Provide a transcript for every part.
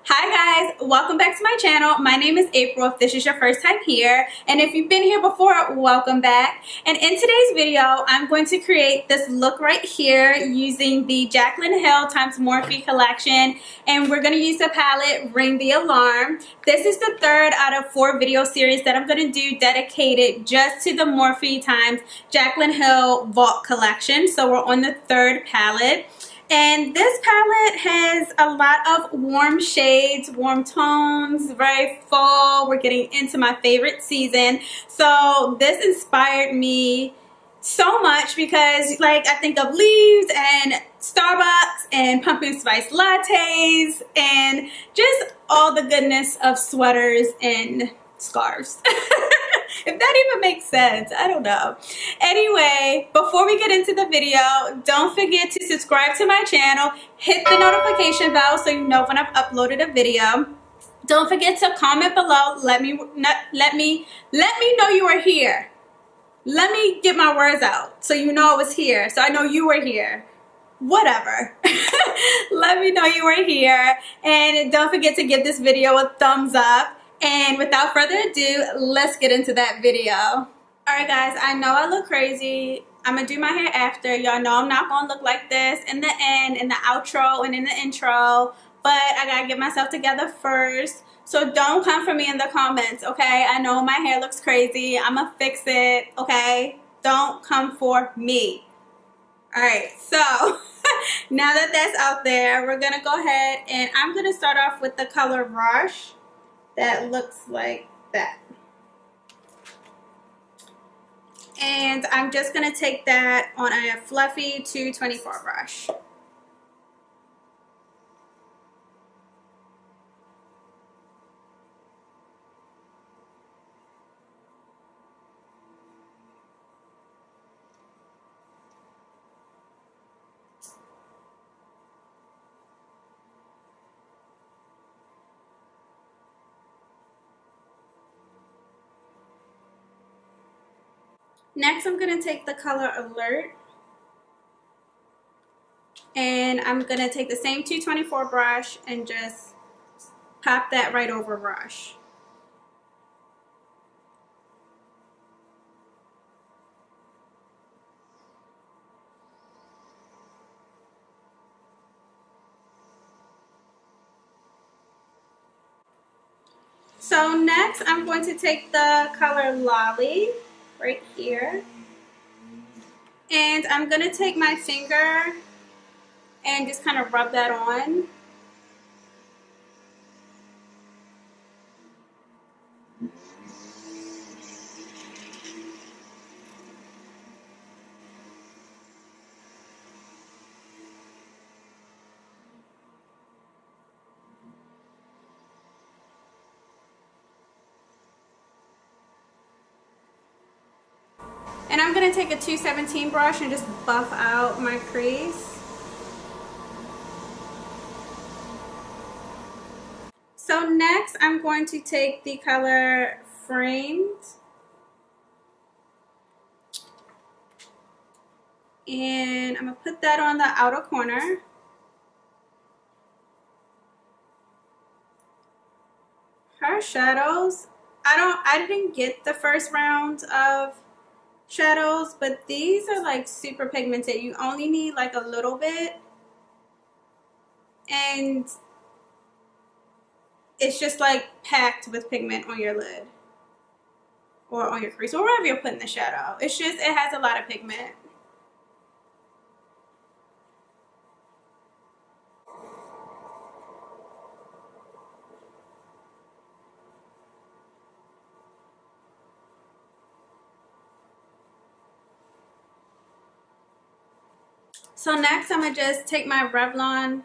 Hi guys, welcome back to my channel. My name is April if this is your first time here, and if you've been here before, welcome back. And in today's video, I'm going to create this look right here using the Jaclyn Hill x Morphe collection, and we're going to use the palette Ring the Alarm. This is the third out of 4 video series that I'm going to do dedicated just to the Morphe x Jaclyn Hill Vault collection. So we're on the third palette. And this palette has a lot of warm shades, warm tones, very fall. We're getting into my favorite season. So this inspired me so much because I think of leaves and Starbucks and pumpkin spice lattes and just all the goodness of sweaters and scarves. If that even makes sense, I don't know. Anyway, before we get into the video, don't forget to subscribe to my channel, hit the notification bell so you know when I've uploaded a video. Don't forget to comment below. Let me know you are here. Let me get my words out so you know I was here, so I know you were here. Whatever. Let me know you are here, and don't forget to give this video a thumbs up. And without further ado, let's get into that video. Alright guys, I know I look crazy. I'm going to do my hair after. Y'all know I'm not going to look like this in the end, in the outro, and in the intro. But I got to get myself together first. So don't come for me in the comments, okay? I know my hair looks crazy. I'm going to fix it, okay? Don't come for me. Alright, so now that that's out there, we're going to go ahead and I'm going to start off with the color Rush. That looks like that. And I'm just going to take that on a fluffy 224 brush. Next, I'm going to take the color Alert, and I'm going to take the same 224 brush and just pop that right over Rush. So next, I'm going to take the color Lolly right here, and I'm going to take my finger and just kind of rub that on. And I'm going to take a 217 brush and just buff out my crease. So next I'm going to take the color Framed. And I'm going to put that on the outer corner. Her shadows, I didn't get the first round of shadows, but these are like super pigmented. You only need like a little bit, and it's just like packed with pigment on your lid or on your crease or wherever you're putting the shadow. It's just, it has a lot of pigment. So next I'm going to just take my Revlon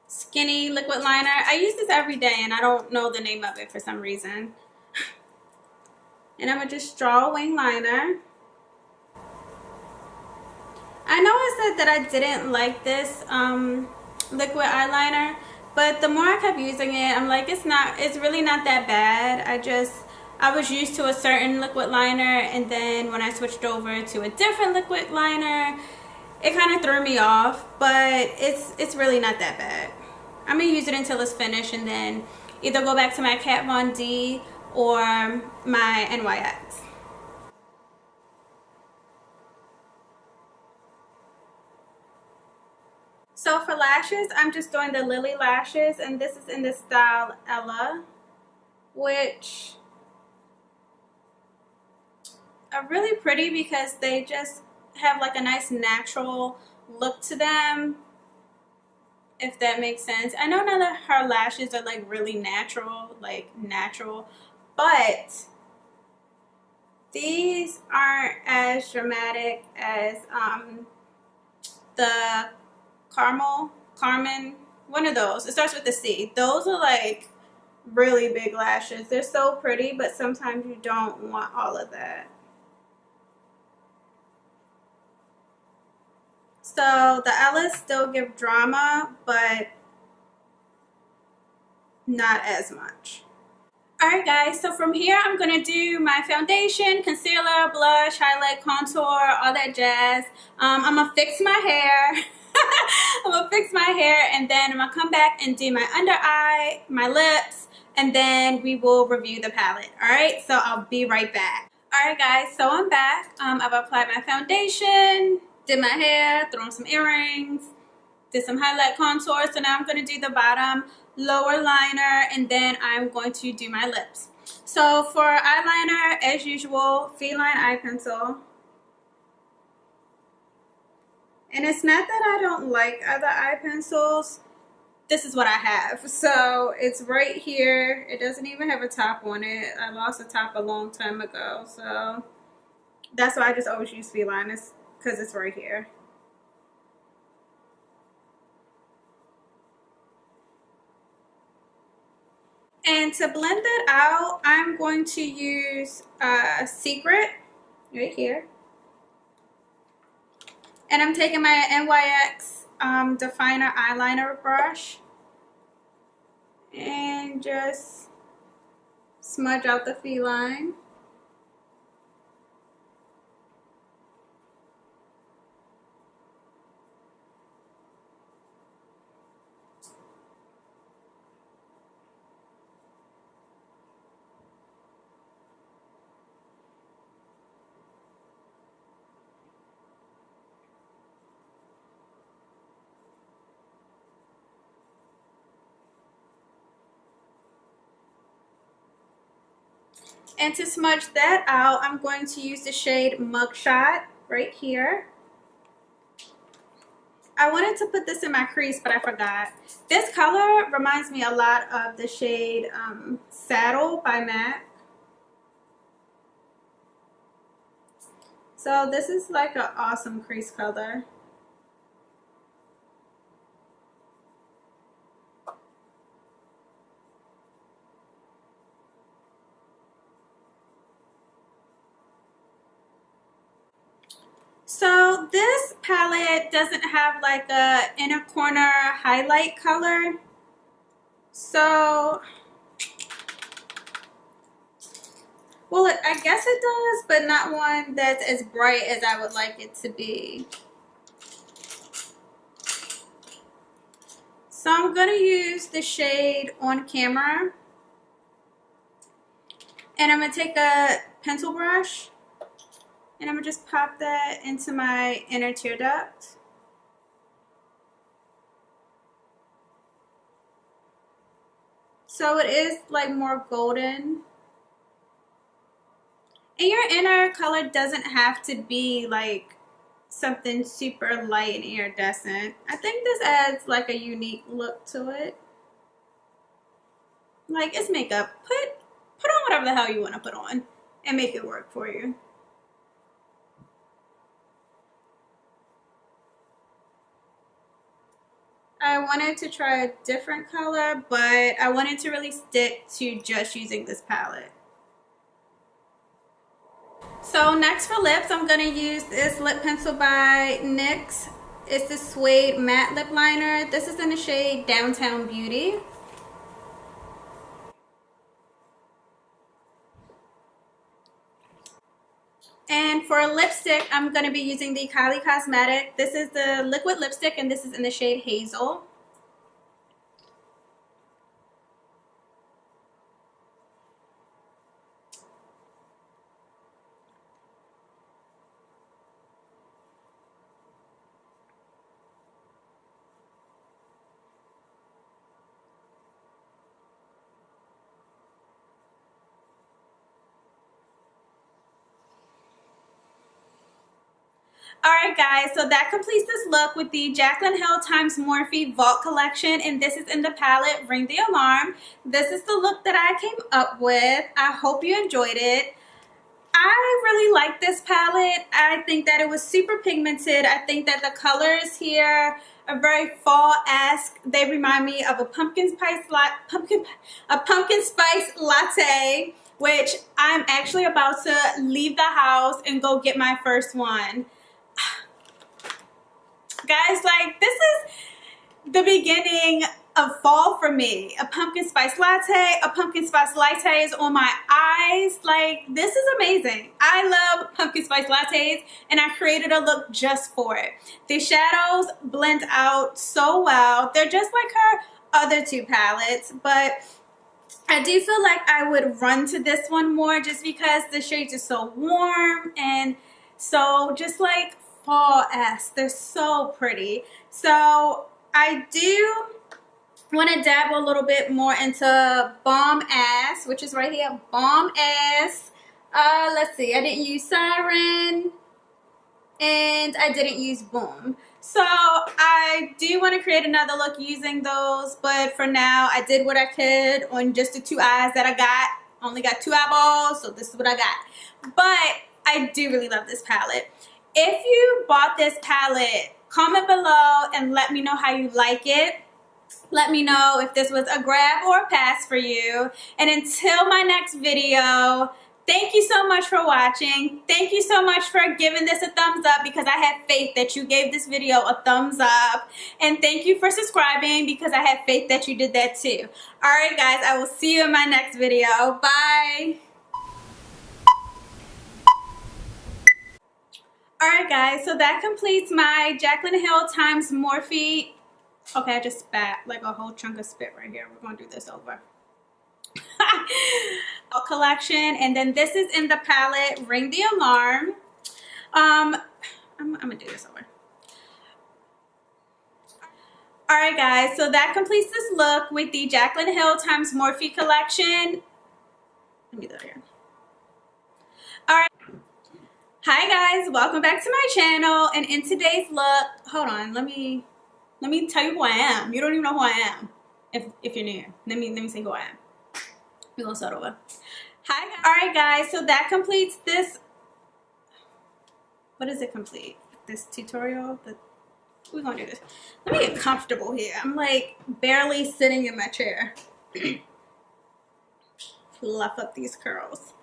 Skinny Liquid Liner. I use this every day and I don't know the name of it for some reason. And I'm going to just draw a wing liner. I know I said that I didn't like this liquid eyeliner, but the more I kept using it, I'm like, it's really not that bad. I was used to a certain liquid liner, and then when I switched over to a different liquid liner, it kind of threw me off, but it's really not that bad. I'm gonna use it until it's finished and then either go back to my Kat Von D or my NYX. So for lashes, I'm just doing the Lily lashes, and this is in the style Ella, which are really pretty because they just have like a nice natural look to them, if that makes sense. I know none of her lashes are like really natural, but these aren't as dramatic as the Carmen, one of those. It starts with a C. Those are like really big lashes. They're so pretty, but sometimes you don't want all of that. So the Ellas still give drama, but not as much. Alright guys, so from here I'm going to do my foundation, concealer, blush, highlight, contour, all that jazz. I'm going to fix my hair. I'm going to fix my hair, and then I'm going to come back and do my under eye, my lips, and then we will review the palette. Alright, so I'll be right back. Alright guys, so I'm back. I've applied my foundation, did my hair, threw on some earrings, did some highlight contour. So now I'm going to do the bottom lower liner, and then I'm going to do my lips. So for eyeliner, as usual, Feline eye pencil. And it's not that I don't like other eye pencils. This is what I have. So it's right here. It doesn't even have a top on it. I lost a top a long time ago. So that's why I just always use Feline, because it's right here. And to blend that out, I'm going to use Secret right here. And I'm taking my NYX Definer eyeliner brush and just smudge out the feline. And to smudge that out, I'm going to use the shade Mugshot right here. I wanted to put this in my crease, but I forgot. This color reminds me a lot of the shade Saddle by MAC. So this is like an awesome crease color. So this palette doesn't have like a inner corner highlight color. So, well, I guess it does, but not one that's as bright as I would like it to be. So I'm going to use the shade On Camera. And I'm going to take a pencil brush. And I'm going to just pop that into my inner tear duct. So it is like more golden. And your inner color doesn't have to be like something super light and iridescent. I think this adds like a unique look to it. Like, it's makeup. Put on whatever the hell you want to put on and make it work for you. I wanted to try a different color, but I wanted to really stick to just using this palette. So next for lips, I'm going to use this lip pencil by NYX. It's the Suede Matte Lip Liner. This is in the shade Downtown Beauty. And for a lipstick, I'm going to be using the Kylie Cosmetic. This is the liquid lipstick, and this is in the shade Hazel. Alright guys, so that completes this look with the Jaclyn Hill x Morphe Vault collection, and this is in the palette Ring the Alarm. This is the look that I came up with. I hope you enjoyed it. I really like this palette. I think that it was super pigmented. I think that the colors here are very fall-esque. They remind me of a pumpkin spice latte, which I'm actually about to leave the house and go get my first one. Guys, like, this is the beginning of fall for me. A pumpkin spice latte. A pumpkin spice latte is on my eyes. Like, this is amazing. I love pumpkin spice lattes, and I created a look just for it. The shadows blend out so well. They're just like her other two palettes, but I do feel like I would run to this one more just because the shades are so warm and so just like fall-esque. They're so pretty. So I do want to dabble a little bit more into Bomb Ass, which is right here. Bomb Ass. Let's see. I didn't use Siren and I didn't use Boom. So I do want to create another look using those, but for now I did what I could on just the two eyes that I got. Only got two eyeballs, so this is what I got. But I do really love this palette. If you bought this palette, comment below and let me know how you like it. Let me know if this was a grab or a pass for you. And until my next video, thank you so much for watching. Thank you so much for giving this a thumbs up because I have faith that you gave this video a thumbs up. And thank you for subscribing because I have faith that you did that too. Alright guys, I will see you in my next video. Bye! Alright guys, so that completes my Jaclyn Hill x Morphe. Okay, I just spat like a whole chunk of spit right here. We're going to do this over. Collection, and then this is in the palette Ring the Alarm. I'm gonna do this over. Alright guys, so that completes this look with the Jaclyn Hill x Morphe collection. Let me do that again. Alright. Hi guys, welcome back to my channel, and in today's look, hold on, let me tell you who I am. You don't even know who I am if you're new. Let me say who I am. We're gonna start over. Hi guys. Alright guys, so that completes this. What does it complete? This tutorial? We're gonna do this. Let me get comfortable here. I'm like barely sitting in my chair. Fluff up these curls.